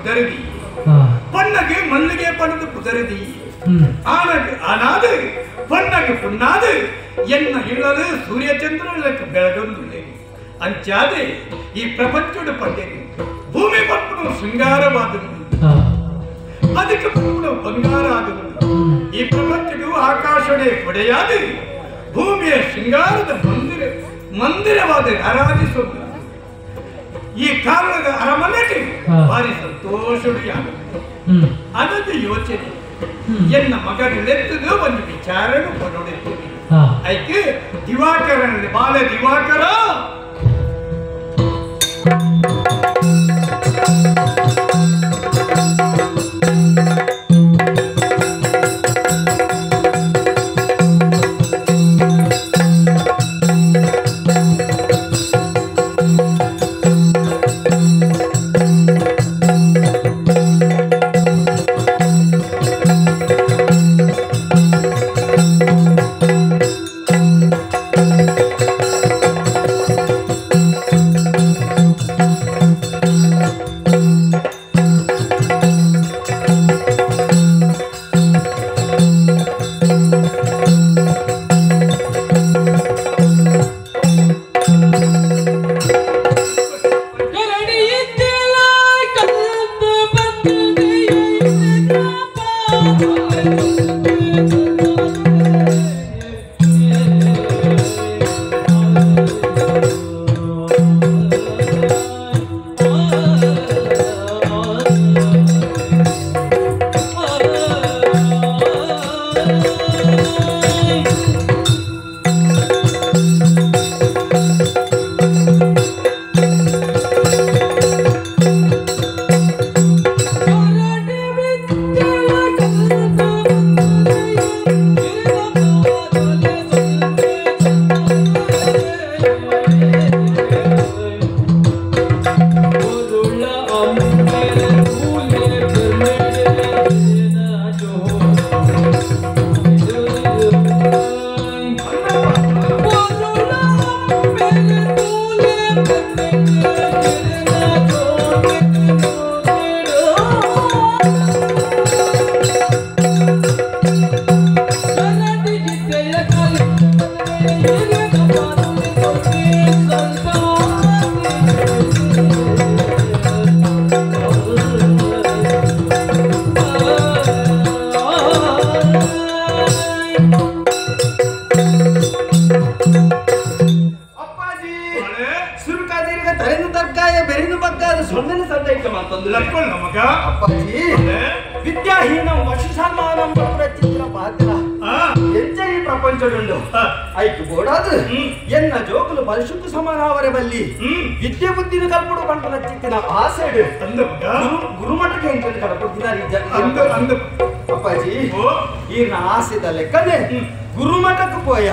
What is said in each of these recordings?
குதறுதி பொன்னகு மல்லிகை பணந்து குதறுதி ஆனாது பொன்னகு பொன்னாது என்ன ಇಲ್ಲದೆ ಸೂರ್ಯ ಚಂದ್ರನಕ್ಕೆ ಬೆಳಗೊಂದಿದೆ ಅಂಚಾದೆ ಈ ಪ್ರಪಂಚದ ಪಂಡಿಗೆ ಭೂಮಿ ಪಪ್ಪನು ಶೃಂಗಾರವಾದನು ಅದಕ್ಕೆ ಪಪ್ಪನು ಬಂಗಾರ ಆದನು ಈ ಪ್ರಪಂಚವು ಆಕಾಶವೇ ಕೊಡೆಯಾದೆ ಭೂಮಿಯ ಶೃಂಗಾರದ ಮಂದಿರವಾದ ಆರಾಧಿಸುವುದು ಈ ಕಾರಣದ ಅರಮನೆಗೆ ಭಾರಿ ಸಂತೋಷವಾಗುವುದು ಅದಕ್ಕೆ ಯೋಚನೆ ಎನ್ನ ಮಗನೆಳೆತ್ತದು ಒಂದು ವಿಚಾರನು ನೋಡುತ್ತೀನಿ ಐಕೆ ದಿವಾಕರನಲ್ಲಿ ಬಾಲ ದಿವಾಕರ ವಿದ್ಯಾಹೀನ ವಶುಸನ್ಮಾನಂ ಪ್ರಚಿತ್ರ ಪಾತ್ರ ಎಂಚರಿ ಪ್ರಪಂಚಡುಂಡು ಐಕು ಬೋಡಾದು ಎನ್ನ ಜೋಕುಲು ಪರಿಶುದ್ಧ ಸಮಾನಾವರೆ ಬಲ್ಲಿ ವಿದ್ಯೆ ಬುದ್ಧಿನ ಕಲ್ಪಡು ಪಂಪನ ಚಿತ್ತಿನ ಆಸೆಡು ಗುರುಮಠಕ್ಕೆ ಹೆಂಗೆ ಕಲ್ಪಡ್ತಿದ್ದಾರೆ ಅಪ್ಪಾಜಿ ಈ ಆಸೆದ ಲೆಕ್ಕನೆ ಗುರುಮಠಕ್ಕೆ ಪೋಯ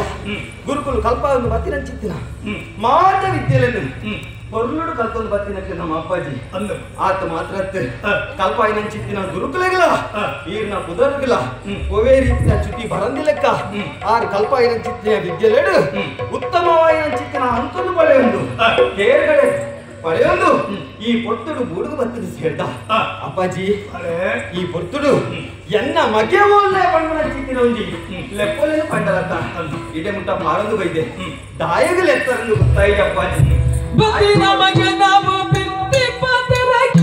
ಗುರುಕುಲು ಕಲ್ಪವನ್ನು ಬತ್ತಿನ ಚಿತ್ತಿನ ಮಾಟ ವಿದ್ಯೆಯನ್ನು ಹೊರಳುಡು ಕಲ್ತೊಂದು ಬತ್ತಿನಕ್ಕೆ ನಮ್ಮ ಅಪ್ಪಾಜಿ ಆತ ಮಾತ್ರ ಕಲ್ಪಾಯಿನ ಚಿತ್ತಿನ ಗುರುಕುಲಗಳ ಈರ್ನ ಕುದರ್ಗಿಲ್ಲ ಒವೇ ರೀತಿಯ ಚುತಿ ಬರಂದಿಲೆಕ್ಕ ಆರು ಕಲ್ಪಾಯಿನ ಚಿತ್ತಿನ ವಿದ್ಯೆಲೆಡು ಉತ್ತಮವಾಯಿನ ಚಿತ್ತಿನ ಅಂತನು ಪಡೆಯೊಂದು ಕೇರ್ಗಡೆ ಪಡೆಯೊಂದು ಈ ಪೊರ್ತುಡು ಬೂಡುಗು ಬತ್ತಿನ ಸೇರ್ದ ಅಪ್ಪಾಜಿ ಈ ಪೊರ್ತುಡು ಎನ್ನ ಮಗೆ ಒಳ್ಳೆ ಬಣ್ಣನ ಚಿತ್ತಿನ ಒಂಜಿ ಲೆಪ್ಪಲೇನು ಪಂಡಲತ್ತ ಇಡೆ ಮುಟ್ಟ ಮಾರೊಂದು ಬೈದೆ ದಾಯಗು ಲೆತ್ತರಂದು ಗೊತ್ತಾಯಿದೆ ಅಪ್ಪಾಜಿ ಬದಿನ ಮಗೆ ನಾವು ಬಿತ್ತಿ ಪದರಕ್ಕೆ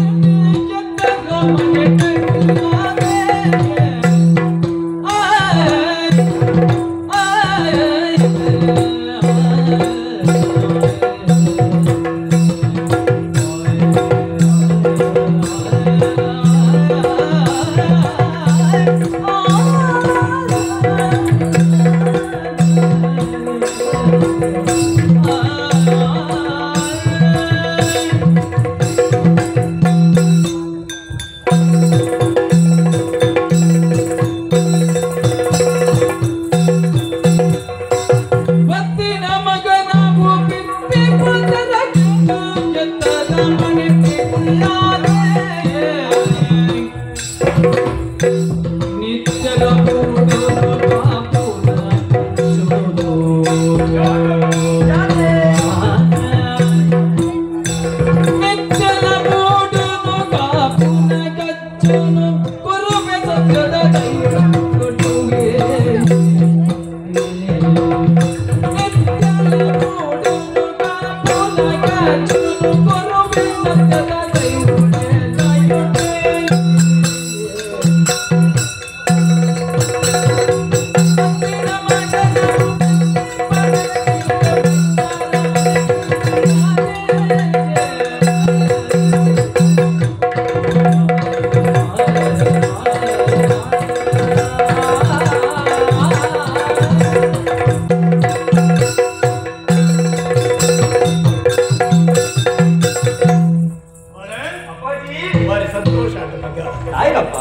ಸಂತೋಷ ಮಗ. ಆಯ್ತಪ್ಪ.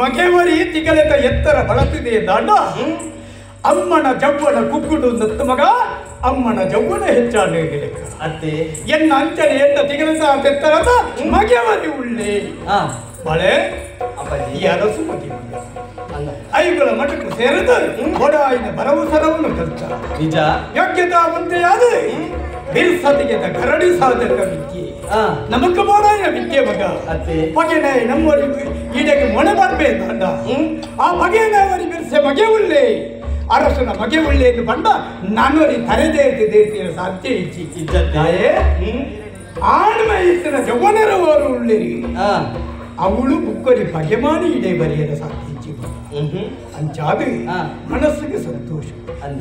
ಮಗೆವರಿ ತಿಗಲೆತ ಎತ್ತರ ಬಳತಿದೆ ದಾಂಡ. ಅಮ್ಮನ ಜವ್ವನ ಕುಗ್ಗುಡು ನತ್ತು ಮಗ, ಅಮ್ಮನ ಜವ್ವನ ಹೆಚ್ಚಾನೆ ಲೆಕ್ಕ. ಅತ್ತೆ ಎನ್ನ ಅಂಚನೆ ಎತ್ತ ತಿಗಲೆತ ತೆತ್ತರದ ಮಗೆವರಿ ಉಳ್ಳೆ ಬಳೆ ಈ ಅರಸು ಮಗಿ ಐಗಳ ಮಠಕ್ಕೆ ಸೇರಿದ ಹೊಡಾಯಿನ ಭರವಸರವನ್ನು ಕಲ್ತ ನಿಜ ಯೋಗ್ಯತಾವಂತೆಯಾದ ಬಿರ್ಸತಿಗೆದ ಕರಡಿ ಸಾಧಕ ವಿದ್ಯೆ ನಮಕ ಮಾಡೋಣ ವಿದ್ಯೆ ಮಗ. ಬಗೆನೆ ನಮ್ಮವರಿಗೆ ಈಡೆಗೆ ಮೊಣೆ ಮಾಡಬೇಕು ಅಂದ. ಆ ಬಗೆನವರಿ ಬಿರ್ಸೆ ಮಗೆ ಉಳ್ಳೆ ಅರಸನ ಮಗೆ ಉಳ್ಳೆ ಎಂದು ಬಂದ ನಾನೂರಿ ತರೆದೇ ಇರ್ತಿದ್ದೆ ಸಾಧ್ಯ ಇಚ್ಚಿ ಇದ್ದಾಯೇ ಆಣ್ಮೆ ಇತ್ತಿನ ಜವನರವರು ಉಳ್ಳಿರಿ ಅವಳು ಬುಕ್ಕರಿ ಬಗೆಮಾನಿ ಇಡೇ ಬರೆಯದ ಸಾಧ್ಯ ಇಚ್ಚಿ ಅಂಚಾದ ಮನಸ್ಸಿಗೆ ಸಂತೋಷ.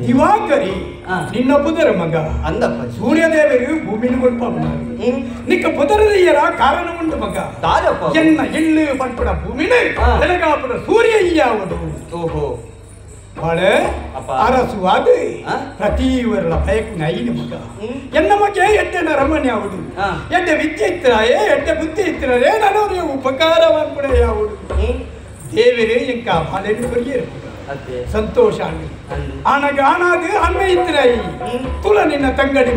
ದಿವಾಕರಿ ನಿನ್ನ ಪುದರ ಮಗ ಅಂದಪ್ಪ ಸೂರ್ಯದೇವರು ಭೂಮಿನ ಕೊಲ್ಪ ನಿಕ್ಕ ಪುದರದಯ್ಯರ ಕಾರಣ ಉಂಟು ಮಗ. ಎನ್ನ ಎಳ್ಳು ಪಂಪುಡ ಭೂಮಿನ ಬೆಳಗಾಪುರ ಸೂರ್ಯ ಯಾವುದು ಓಹೋ ಬಾಳೆ ಅರಸು ಅದು ಪ್ರತಿವರ ಭಯಕ್ಕೆ ಐನು ಮಗ. ಎನ್ನ ಮಗೆ ಎಡ್ಡೆನ ರಮಣೆ ಯಾವುದು ಎಡ್ಡೆ ವಿದ್ಯೆ ಇತ್ತರಾಯೇ ಎಡ್ಡೆ ಬುದ್ಧಿ ಇತ್ತರೇ ನನವರಿಗೆ ಉಪಕಾರ ಮಾಡ್ಬಿಡ ಯಾವುದು ದೇವರೇ ಎಂಕ ಬಾಳೆನು ಬರಿಯರು ಸಂತೋಷ ಆನಗ ಆನಾದು ಅಣ್ಣ ಇತ್ತರಾಯಿ ತುಳ ನಿನ್ನ ತಂಗಡಿ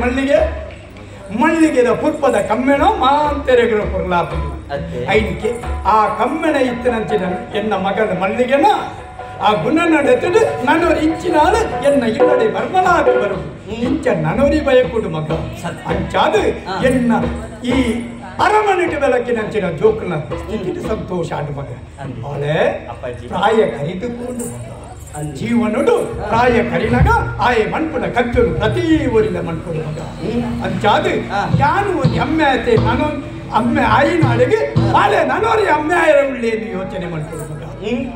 ಮಳ್ಳಿಗೆದ ಪುರ್ಪದ ಕಮ್ಮೆಣೋ ಮಾಂತೆರೆಗಳ ಪುರ್ಲಾಪ ಐದಕ್ಕೆ ಆ ಕಮ್ಮೆಣ ಇತ್ತನಂತೆ ಎನ್ನ ಮಗನ ಮಳ್ಳಿಗೆನ ಆ ಗುಣ ನಡೆತದು ನನವರಿ ಇಂಚಿನಾಳು ಎನ್ನ ಇಲ್ಲಡೆ ಬರ್ಮಲಾಗಿ ಬರು ಇಂಚ ನನವರಿ ಭಯ ಕೊಡು ಮಗ. ಅಂಚಾದ ಎನ್ನ ಈ ಅರಮನೆಗೆ ಬೆಳಕಿನಂಚಿನ ಜೋಕುನ ಸ್ಥಿತಿ ಸಂತೋಷ ಆಡು ಮಗ. ಬಾಳೆ ಪ್ರಾಯ ಕರಿದುಕೊಂಡು ಜೀವನುಡು ಪ್ರಾಯ ಕರಿನಗ ಆಯ ಮಣ್ಪುನ ಕಚ್ಚಲು ಪ್ರತಿ ಊರಿನ ಮಣ್ಪುಡು ಮಗ. ಅಂಚಾದ ನಾನು ಒಂದು ಅಮ್ಮೆ ಆಯ್ತೆ ನಾನು ಅಮ್ಮೆ ಆಯಿನಾಳಿಗೆ ಬಾಳೆ ನನವರಿ ಅಮ್ಮೆ ಆಯ ಉಳ್ಳೆ ಎಂದು ಯೋಚನೆ ಮಾಡ್ಕೊಡು ಮಗ.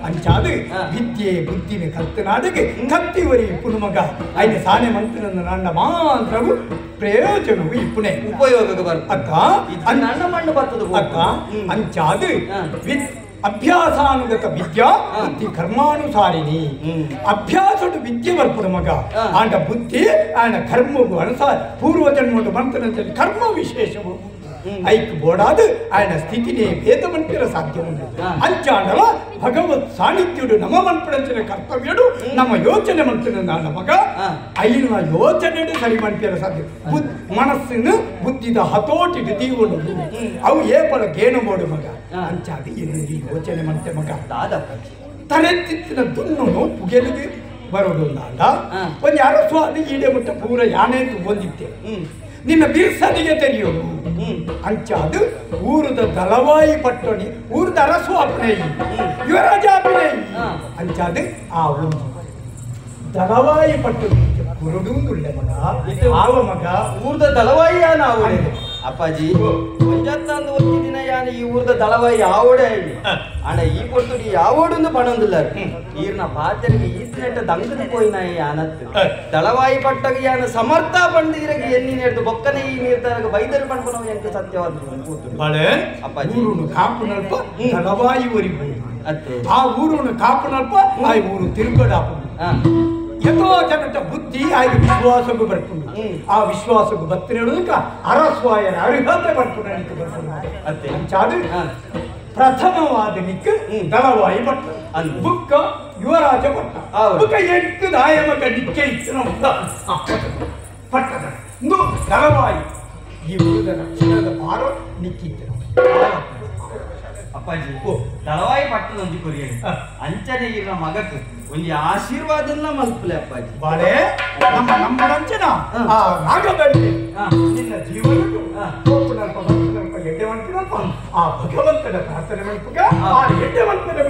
ಅಂಚಾದ ವಿದ್ಯೆ ಬುದ್ಧಿನ ಕರ್ತನಾಡಿಗೆ ಕತ್ತಿವರಿ ಇಪ್ಪುನು ಮಗ. ಆಯ್ತು ಸಾನೆ ಮಂತ್ರ ನನ್ನ ಮಾತ್ರವು ಪ್ರಯೋಜನವು ಇಪ್ಪುನೆ ಉಪಯೋಗ ಅಕ್ಕ ನನ್ನ ಮಣ್ಣು ಬರ್ತದ ಅಕ್ಕ. ಅಂಚಾದ ಅಭ್ಯಾಸಾನುಗತ ವಿದ್ಯಾ ಬುದ್ಧಿ ಕರ್ಮಾನುಸಾರಿಣಿ. ಅಭ್ಯಾಸಡು ವಿದ್ಯೆ ಬರ್ಪುಡು ಮಗ. ಆಂಡ ಬುದ್ಧಿ ಆಂಡ ಕರ್ಮವು ಅನುಸಾರ ಪೂರ್ವ ಜನ್ಮಡು ಮಂತ್ರದಲ್ಲಿ ಕರ್ಮ ವಿಶೇಷವು ಐಕ್ ಬೋಡಾದ ಆಯನ ಸ್ಥಿತಿನೇ ಭೇದ ಮಂಟಿರ ಸಾಧ್ಯ ಉಂಟು. ಅಂಚಾಂಡವ ಭಗವತ್ ಸಾನ್ನಿಧ್ಯುಡು ನಮ್ಮ ಮನ್ಪಡಂಚಿನ ಕರ್ತವ್ಯಡು ನಮ್ಮ ಯೋಚನೆ ಮಂಟಿನ ನನ್ನ ಮಗ ಐನ ಯೋಚನೆ ಸರಿ ಮಂಟಿರ ಸಾಧ್ಯ. ಮನಸ್ಸಿನ ಬುದ್ಧಿದ ಹತೋಟಿಗೆ ತೀವನು ಅವು ಏಪಲ ಗೇಣು ಬೋಡು ಮಗ. ಅಂಚಾದ ಎಲ್ಲಿ ಯೋಚನೆ ಮಂಟೆ ಮಗ ತಲೆತ್ತಿನ ದುನ್ನು ಪುಗೆಲಿಗೆ ಬರೋದು ನಾಡ ಒಂದು ಯಾರೋ ಸ್ವಾದಿ ಈಡೆ ಮುಟ್ಟ ಪೂರ ಯಾನೇ ಬಂದಿದ್ದೆ ನಿನ್ನ ಬಿರ್ಸನಿಗೆ ತೆರೆಯೋದು. ಅಂಚಾದು ಊರದ ದಳವಾಯಿ ಪಟ್ಟಣಿ ಊರದ ಅರಸು ಅಪ್ನೇಯಿ ಯುವರಾಜ ಅಪ್ನೇಯಿ ಅಂಚಾದು ಆ ಊರು ದಳವಾಯಿ ಪಟ್ಟಣಿ ಕುರುಡುಂದುಳ್ಳೆ ಮಗ ಆವ ಮಗ ಊರದ ದಳವಾಯಿ ನಾವು ಅಪ್ಪಾಜಿ ಒಂಜತ್ತಂದು ಒಂದು ದಿನ ಯಾನ ಈ ಊರದ ದಳವಾಯಿ ಯಾವಡೆ ಆಯ್ಲಿ ಅಣ್ಣ ಈ ಕೊಟ್ಟು ಯಾವಡೊಂದು ಪಣೊಂದಿಲ್ಲ ಈರ್ನ ಪಾತ್ರೆಗೆ ಈತ್ನೆಟ್ಟ ದಂಗದ ಪೋಯಿನ ಯಾನತ್ತು ದಳವಾಯಿ ಪಟ್ಟಗ ಯಾನ ಸಮರ್ಥ ಬಂದು ಇರಗೆ ಎನ್ನಿ ನೆಡ್ದು ಬೊಕ್ಕನೆ ಈ ನೀರ್ತಾಗ ಬೈದರು ಪಣ್ಕೊಂಡು ಎಂತ ಸತ್ಯವಾದ ಅಪ್ಪಾಜಿ ಕಾಪುನಲ್ಪ ದಳವಾಯಿ ಒರಿಬೋದು ಅತ್ತೆ ಆ ಊರುನು ಕಾಪುನಲ್ಪ ಆ ಊರು ತಿರುಗಡಾಪ ಎಷ್ಟೋ ಜನಟ ಬುದ್ಧಿ ಆಯ್ತು ವಿಶ್ವಾಸಕ್ಕೂ ಬರ್ಕೊಂಡು ಆ ವಿಶ್ವಾಸಕ್ಕೂ ಬತ್ತಿನ ಹೇಳುದಕ್ಕ ಅರಸ್ವಾಯನ ಅರ್ಹತೆ ಬರ್ಕೊಂಡು ಬರ್ಕೊಂಡು ಅಂಚಾದ ಪ್ರಥಮವಾದ ನಿಕ್ಕ ದಳವಾಯಿ ಪಟ್ಟ ಬುಕ್ಕ ಯುವರಾಜ ಪಟ್ಟ ಬುಕ್ಕ ಎಂಟು ದಾಯಮಕ ನಿಕ್ಕೆ ಇತ್ತು ಪಟ್ಟದ ದಳವಾಯಿ ಈ ಊರದ ರಕ್ಷಣದ ಮಾರೋ ನಿಕ್ಕಿತ್ತು ಅಪ್ಪಾಜಿ ದಳವಾಯಿ ಪಟ್ಟದ ಒಂಜಿ ಕೊರಿಯ ಅಂಚನೆ ಇರ ಮಗಕ್ಕೆ ಒಂದು ಆಶೀರ್ವಾದನ ಮಲ್ಪಲೆ ಅಪ್ಪಾಜಿ ಬಾಳೆ ನಮ್ಮ ಅಂಚನ ಆ ರಾಗದಲ್ಲಿ ನಿನ್ನ ಜೀವನಕ್ಕೂ ಎಡ್ಡೆ ಮಂಟನಪ್ಪ ಆ ಭಗವಂತನ ಪ್ರಾರ್ಥನೆ ಮಲ್ಪಗ ಆ ಎಡ್ಡೆ ಮಂಟನಗ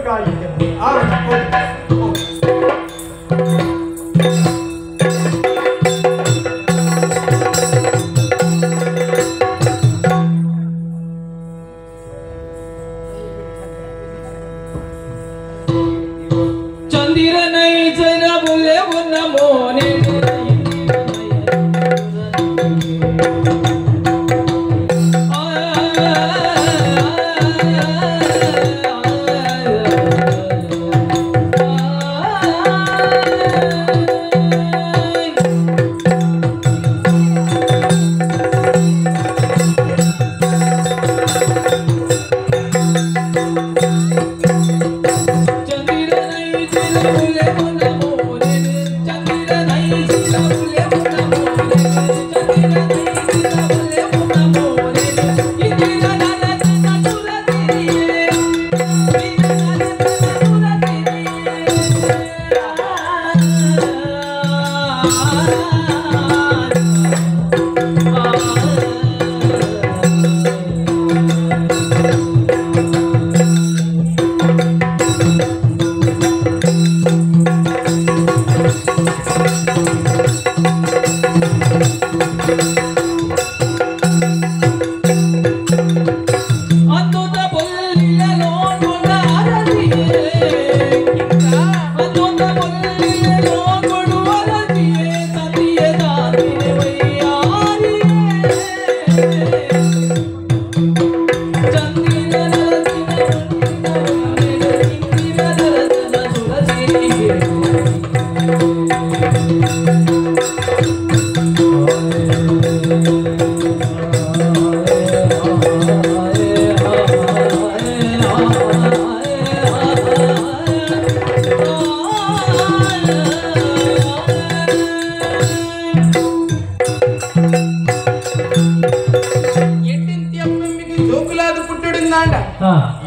ಆಂಡ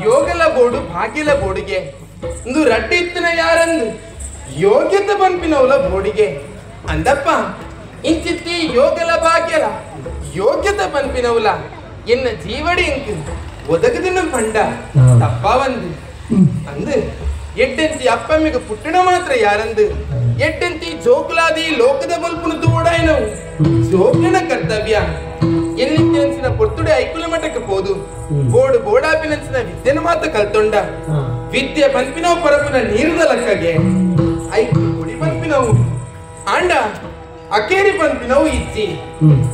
ಯೋಗಲ ಬೋಡು ಭಾಗ್ಯಲ ಬೋಡಿಗೆ ಒಂದು ರಡ್ಡಿ ಇತ್ತಿನ ಯಾರಂದು ಯೋಗ್ಯತೆ ಪಂಪಿನವಲ ಬೋಡಿಗೆ ಅಂದಪ್ಪ ಇಂಚಿತ್ತಿ ಯೋಗಲ ಭಾಗ್ಯಲ ಯೋಗ್ಯತೆ ಪಂಪಿನವಲ ಎನ್ನ ಜೀವಡಿ ಇಂಕ್ ಒದಗದಿನ ಪಂಡ ತಪ್ಪ ಒಂದು ಅಂದು ಎಡ್ಡೆಂತಿ ಅಪ್ಪಮ್ಮಿಗೆ ಪುಟ್ಟಣ ಮಾತ್ರ ಯಾರಂದು ಎಡ್ಡೆಂತಿ ಜೋಕುಲಾದಿ ಲೋಕದ ಬಲ್ಪುನ ತೋಡಾಯ್ನವು ಜೋಕನ ಕರ್ತವ್ಯ ಎಲ್ಲಿನ ಪೊರ್ತುಡೆ ಐಕುಲ ಮಠಕ್ಕೆ ಹೋದು ಬೋಡು ಬೋಡಾಪಿನಂಚಿನ ವಿದ್ಯೆನ ಮಾತ ಕಲ್ತೊಂಡ ವಿದ್ಯೆ ಪಂಪಿನವು ಪರಪಿನ ನೀರದ ಲಕ್ಕಗೆ ಐಕುಲು ಗುಡಿ ಪಂಪಿನವು ಆಂಡ ಅಕೇರಿ ಪಂಪಿನವು ಇಚ್ಚಿ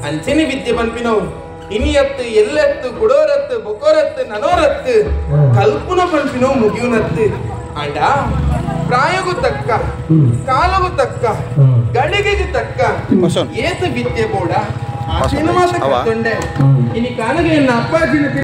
ಅಂಚೆನಿ ವಿದ್ಯೆ ಪಂಪಿನವು ಇನಿಯತ್ತು ಎಲ್ಲೆತ್ತು ಗುಡೋರತ್ತು ಬೊಕೋರತ್ತು ನನೋರತ್ತು ಕಲ್ಪುನ ಪಂಪಿನವು ಮುಗಿಯುನತ್ತು ಆಂಡ ಪ್ರಾಯಗೂ ತಕ್ಕ ಕಾಲಗೂ ತಕ್ಕ ಗಳಿಗೆಗೆ ತಕ್ಕ ಏತ ವಿದ್ಯೆ ಬೋಡ ಆ ಸಿನಿಮಾತ ಕಲ್ತೊಂಡೆ ಇನಿ ಕಾಲಗೆ ಎನ್ನ ಅಪ್ಪಾಜಿನ